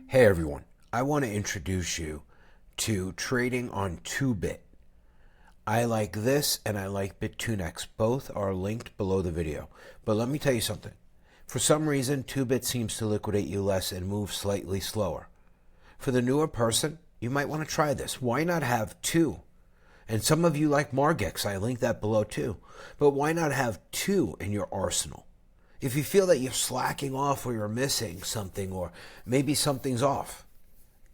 Hey everyone, I want to introduce you to trading on Toobit. I like this and I like BitTuneX. Both are linked below the video. But let me tell you something. For some reason, Toobit seems to liquidate you less and move slightly slower. For the newer person, you might want to try this. Why not have two? And some of you like Margex. I link that below too. But why not have two in your arsenal? If you feel that you're slacking off or you're missing something or maybe something's off,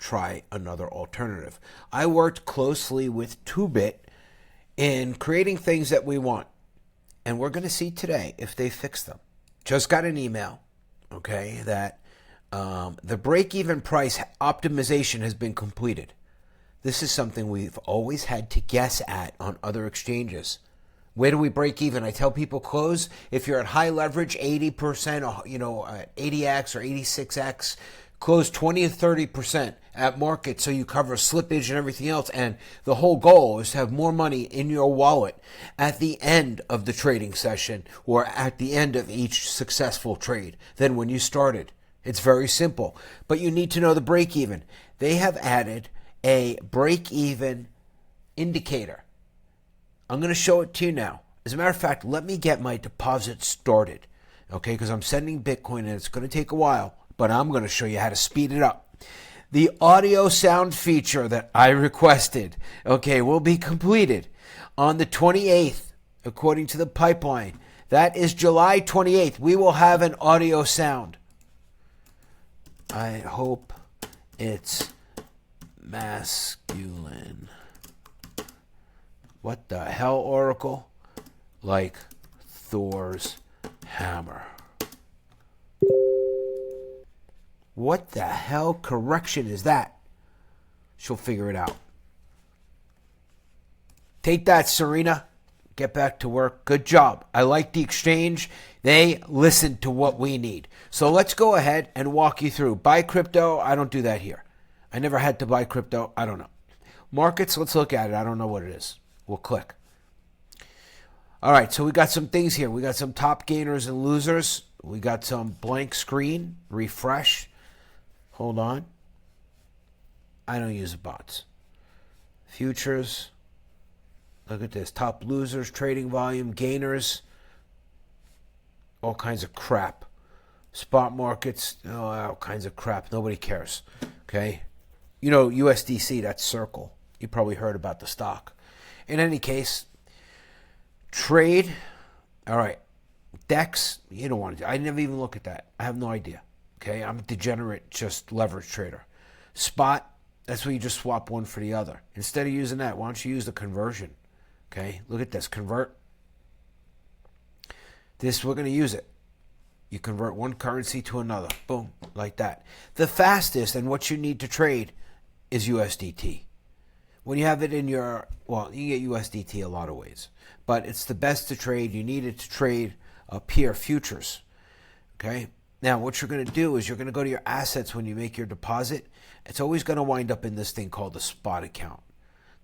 try another alternative. I worked closely with Toobit in creating things that we want, and we're going to see today if they fix them. Just got an email, okay, that the break-even price optimization has been completed. This is something we've always had to guess at on other exchanges. Where do we break even? I tell people close if you're at high leverage, 80%, 80x or 86x, close 20 to 30% at market so you cover slippage and everything else. And the whole goal is to have more money in your wallet at the end of the trading session or at the end of each successful trade than when you started. It's very simple, but you need to know the break even. They have added a break even indicator. I'm going to show it to you now. As a matter of fact, let me get my deposit started, okay? Because I'm sending Bitcoin and it's going to take a while, but I'm going to show you how to speed it up. The audio sound feature that I requested, okay, will be completed on the 28th, according to the pipeline. That is July 28th. We will have an audio sound. I hope it's masculine. What the hell, Oracle? Like Thor's hammer. What the hell correction is that? She'll figure it out. Take that, Serena. Get back to work. Good job. I like the exchange. They listen to what we need. So let's go ahead and walk you through. Buy crypto. I don't do that here. I never had to buy crypto. I don't know. Markets, let's look at it. I don't know what it is. We'll click. All right, so we got some things here. We got some top gainers and losers. We got some blank screen, refresh. Hold on. I don't use bots. Futures. Look at this. Top losers, trading volume, gainers. All kinds of crap. Spot markets, all kinds of crap. Nobody cares. Okay? You know, USDC, that's Circle. You probably heard about the stock. In any case, trade. All right. DEX, you don't want to do. I never even look at that. I have no idea. Okay. I'm a degenerate, just leverage trader. Spot, that's where you just swap one for the other. Instead of using that, why don't you use the conversion? Okay. Look at this. Convert. This, we're going to use it. You convert one currency to another. Boom. Like that. The fastest and what you need to trade is USDT. When you have it in your, well, you get USDT a lot of ways, but it's the best to trade. You need it to trade up here, futures. Okay. Now, what you're going to do is you're going to go to your assets when you make your deposit. It's always going to wind up in this thing called the spot account.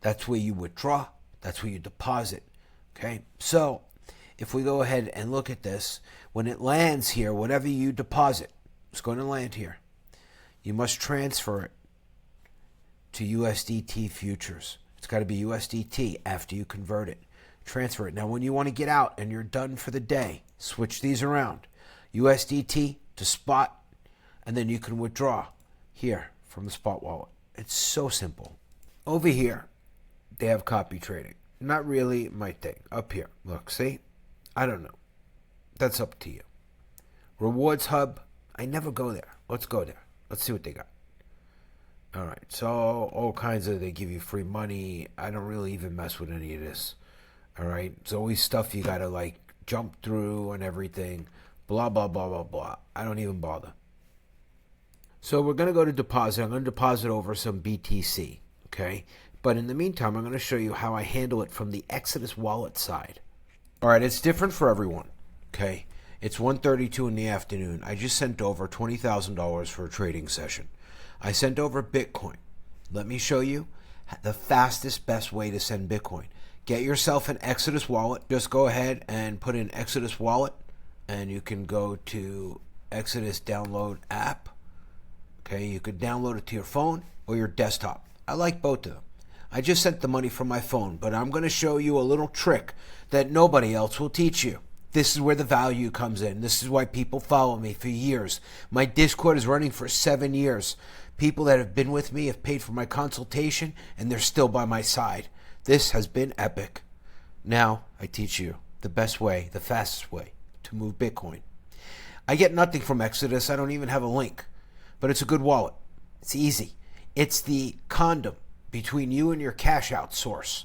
That's where you withdraw. That's where you deposit. Okay. So if we go ahead and look at this, when it lands here, whatever you deposit, it's going to land here. You must transfer it to USDT futures. It's got to be USDT after you convert it. Transfer it. Now, when you want to get out and you're done for the day, switch these around. USDT to spot, and then you can withdraw here from the spot wallet. It's so simple. Over here, they have copy trading. Not really my thing. Up here, look, see? I don't know. That's up to you. Rewards Hub, I never go there. Let's go there. Let's see what they got. All right, so all kinds of, they give you free money. I don't really even mess with any of this. All right, it's always stuff you got to like jump through and everything. Blah, blah, blah, blah, blah. I don't even bother. So we're going to go to deposit. I'm going to deposit over some BTC, okay? But in the meantime, I'm going to show you how I handle it from the Exodus wallet side. All right, it's different for everyone, okay? It's 1:32 in the afternoon. I just sent over $20,000 for a trading session. I sent over Bitcoin. Let me show you the fastest, best way to send Bitcoin. Get yourself an Exodus wallet. Just go ahead and put in Exodus wallet, and you can go to Exodus download app. Okay, you could download it to your phone or your desktop. I like both of them. I just sent the money from my phone, but I'm going to show you a little trick that nobody else will teach you. This is where the value comes in. This is why people follow me for years. My Discord is running for 7 years. People that have been with me have paid for my consultation, and they're still by my side. This has been epic. Now I teach you the best way, the fastest way to move Bitcoin. I get nothing from Exodus. I don't even have a link, but it's a good wallet. It's easy. It's the condom between you and your cash out source.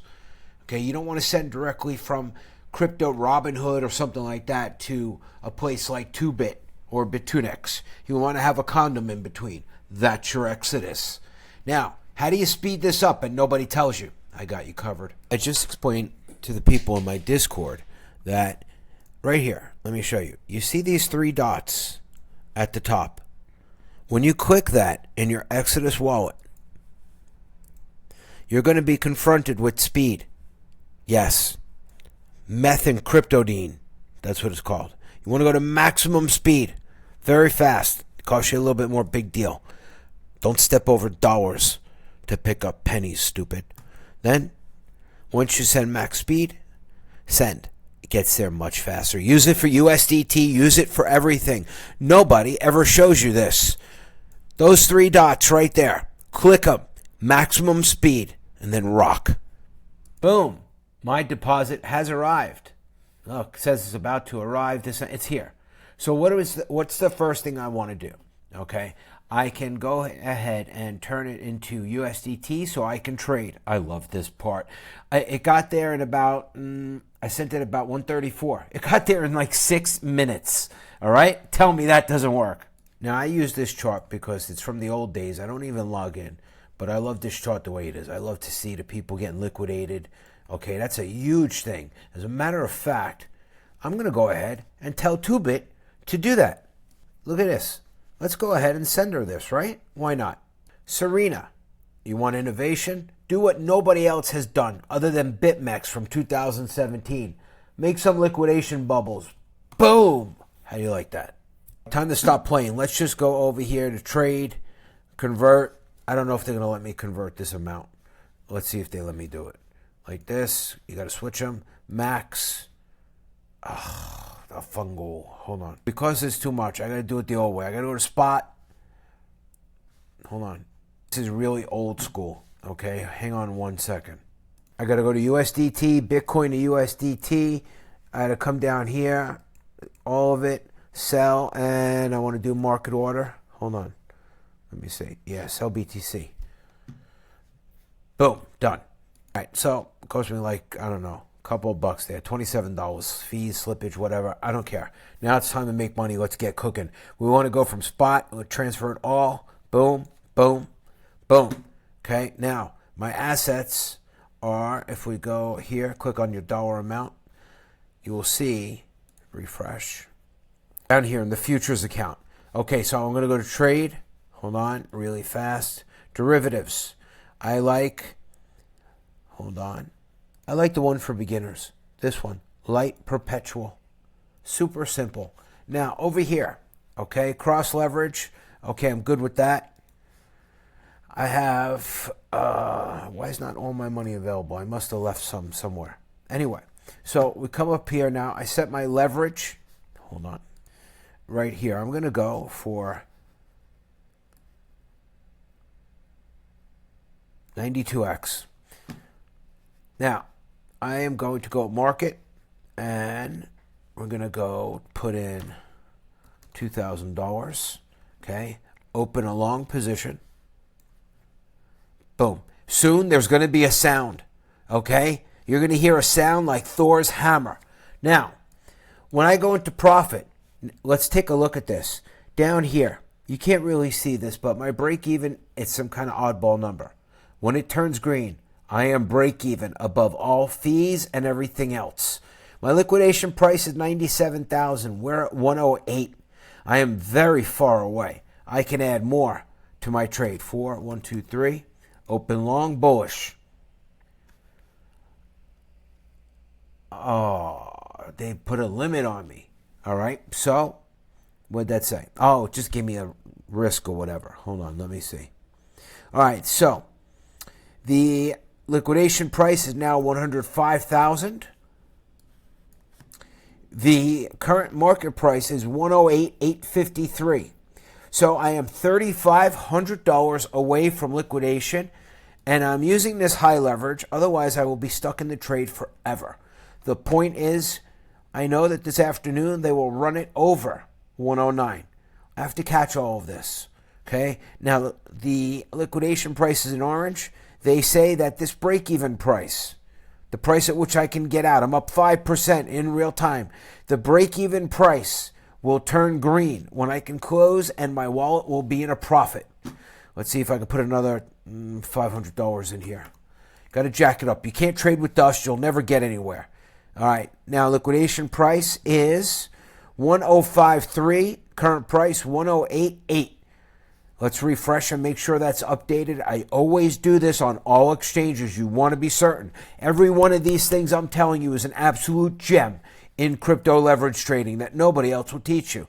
Okay, you don't want to send directly from crypto Robinhood or something like that to a place like Toobit or Bitunex. You want to have a condom in between. That's your Exodus. Now, how do you speed this up and nobody tells you? I got you covered. I just explained to the people in my Discord that right here, let me show you. You see these 3 dots at the top? When you click that in your Exodus wallet, you're going to be confronted with speed. Yes. Methamphetamine. That's what it's called. You want to go to maximum speed. Very fast. It costs you a little bit more, big deal. Don't step over dollars to pick up pennies, stupid. Then, once you send max speed, send. It gets there much faster. Use it for USDT. Use it for everything. Nobody ever shows you this. Those 3 dots right there. Click them. Maximum speed. And then rock. Boom. My deposit has arrived. Look, it says it's about to arrive. It's here. So what's the first thing I want to do? Okay. I can go ahead and turn it into USDT so I can trade. I love this part. It got there in about, I sent it about 1:34. It got there in like 6 minutes. All right? Tell me that doesn't work. Now, I use this chart because it's from the old days. I don't even log in. But I love this chart the way it is. I love to see the people getting liquidated. Okay, that's a huge thing. As a matter of fact, I'm going to go ahead and tell Toobit to do that. Look at this. Let's go ahead and send her this, right? Why not? Serena, you want innovation? Do what nobody else has done other than BitMEX from 2017. Make some liquidation bubbles. Boom! How do you like that? Time to stop playing. Let's just go over here to trade, convert. I don't know if they're going to let me convert this amount. Let's see if they let me do it. Like this. You got to switch them. Max. Oh, a fungal. Hold on. Because it's too much, I got to do it the old way. I got to go to spot. Hold on. This is really old school. Okay, hang on 1 second. I got to go to USDT, Bitcoin to USDT. I got to come down here. All of it. Sell. And I want to do market order. Hold on. Let me see. Yeah, sell BTC. Boom. Done. All right. So it cost me like, I don't know, a couple of bucks there. $27. Fees, slippage, whatever. I don't care. Now it's time to make money. Let's get cooking. We want to go from spot. We'll transfer it all. Boom. Boom. Boom. Okay. Now, my assets are, if we go here, click on your dollar amount, you will see, refresh, down here in the futures account. Okay. So I'm going to go to trade. Hold on, really fast. Derivatives. I like the one for beginners. This one, light perpetual. Super simple. Now, over here, okay, cross leverage. Okay, I'm good with that. I have, why is not all my money available? I must have left some somewhere. Anyway, so we come up here now. I set my leverage. Hold on. Right here. I'm going to go for 92x. Now, I am going to go market, and we're going to go put in $2,000. Okay, open a long position. Boom. Soon there's going to be a sound. Okay, you're going to hear a sound like Thor's hammer. Now, when I go into profit, let's take a look at this. Down here, you can't really see this, but my break even, it's some kind of oddball number. When it turns green, I am break even above all fees and everything else. My liquidation price is 97,000. We're at 108. I am very far away. I can add more to my trade. 4, 1, 2, 3. Open long, bullish. Oh, they put a limit on me. All right. So, what'd that say? Oh, just give me a risk or whatever. Hold on, let me see. All right, so the liquidation price is now 105,000. The current market price is 108,853. So I am $3,500 away from liquidation, and I'm using this high leverage. Otherwise, I will be stuck in the trade forever. The point is, I know that this afternoon they will run it over 109. I have to catch all of this. Okay. Now, the liquidation price is in orange. They say that this break-even price, the price at which I can get out, I'm up 5% in real time. The break-even price will turn green when I can close, and my wallet will be in a profit. Let's see if I can put another $500 in here. Got to jack it up. You can't trade with dust. You'll never get anywhere. All right. Now, liquidation price is 105.3. Current price 108.8. Let's refresh and make sure that's updated. I always do this on all exchanges. You want to be certain. Every one of these things I'm telling you is an absolute gem in crypto leverage trading that nobody else will teach you.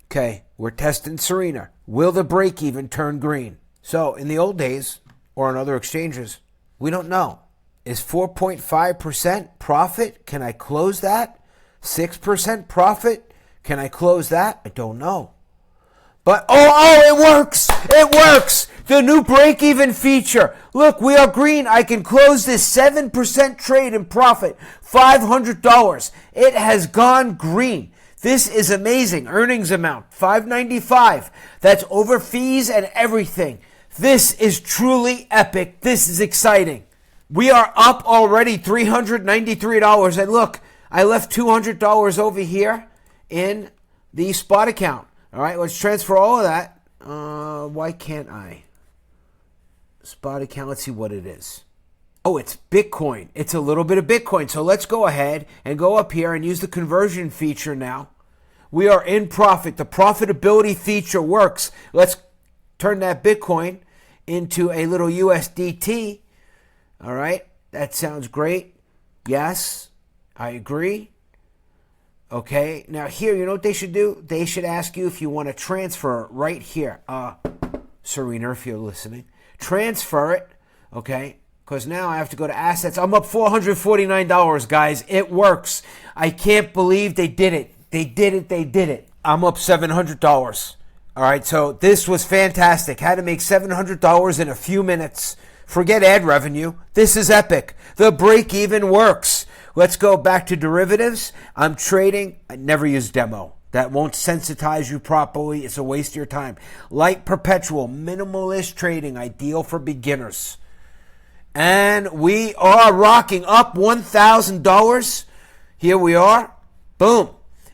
Okay, we're testing Serena. Will the break even turn green? So in the old days, or on other exchanges, we don't know. Is 4.5% profit? Can I close that? 6% profit? Can I close that? I don't know. But, it works! It works! The new break-even feature. Look, we are green. I can close this 7% trade in profit. $500. It has gone green. This is amazing. Earnings amount, $595. That's over fees and everything. This is truly epic. This is exciting. We are up already $393. And look, I left $200 over here in the spot account. All right, let's transfer all of that. Why can't I? Spot account, let's see what it is. Oh, it's Bitcoin. It's a little bit of Bitcoin. So let's go ahead and go up here and use the conversion feature now. We are in profit. The profitability feature works. Let's turn that Bitcoin into a little USDT. All right, that sounds great. Yes, I agree. Okay, now here, you know what they should do? They should ask you if you want to transfer right here. Serena, if you're listening. Transfer it, okay? Because now I have to go to assets. I'm up $449, guys. It works. I can't believe they did it. They did it. I'm up $700. All right, so this was fantastic. Had to make $700 in a few minutes. Forget ad revenue. This is epic. The break even works. Let's go back to derivatives. I'm trading. I never use demo. That won't sensitize you properly. It's a waste of your time. Light perpetual, minimalist trading, ideal for beginners. And we are rocking up $1,000. Here we are. Boom.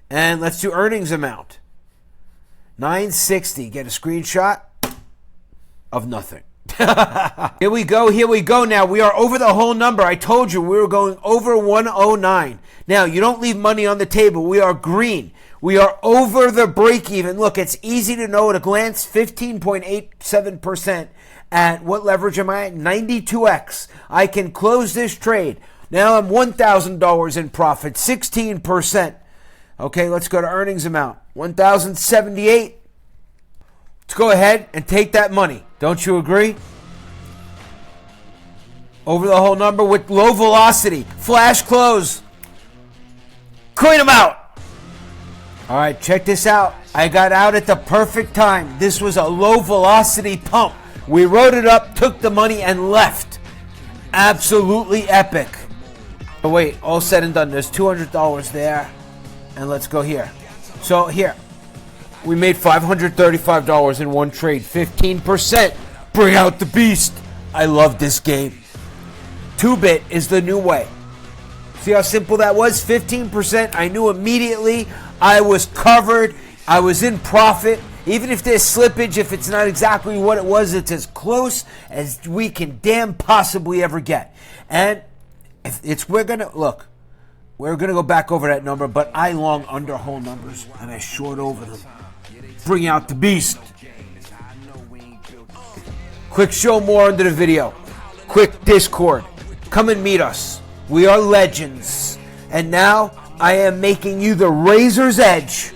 And let's do earnings amount. 960. Get a screenshot of nothing. Here we go now. We are over the whole number. I told you we were going over 109. Now, you don't leave money on the table. We are green. We are over the break even. Look, it's easy to know at a glance. 15.87%. At what leverage am I at? 92x. I can close this trade. Now I'm $1,000 in profit. 16%. Okay, let's go to earnings amount. 1,078. Let's go ahead and take that money. Don't you agree? Over the whole number with low velocity. Flash close. Coin them out. All right, check this out. I got out at the perfect time. This was a low velocity pump. We wrote it up, took the money, and left. Absolutely epic. But wait, all said and done, there's $200 there. And let's go here. So here, we made $535 in one trade. 15%. Bring out the beast. I love this game. Toobit is the new way. See how simple that was? 15%. I knew immediately. I was covered. I was in profit. Even if there's slippage, if it's not exactly what it was, it's as close as we can damn possibly ever get. And we're going to go back over that number, but I long under whole numbers and I short over them. Bring out the beast. Quick show more under the video. Quick Discord. Come and meet us. We are legends. And now I am making you the razor's edge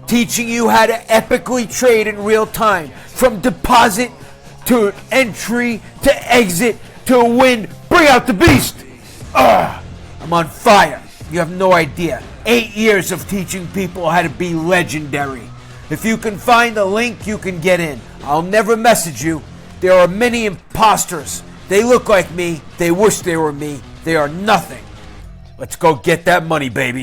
teaching you how to epically trade in real time, from deposit to entry to exit to a win. Bring out the beast. I'm on fire. You have no idea. 8 years of teaching people how to be legendary. If you can find the link, you can get in. I'll never message you. There are many imposters. They look like me. They wish they were me. They are nothing. Let's go get that money, baby.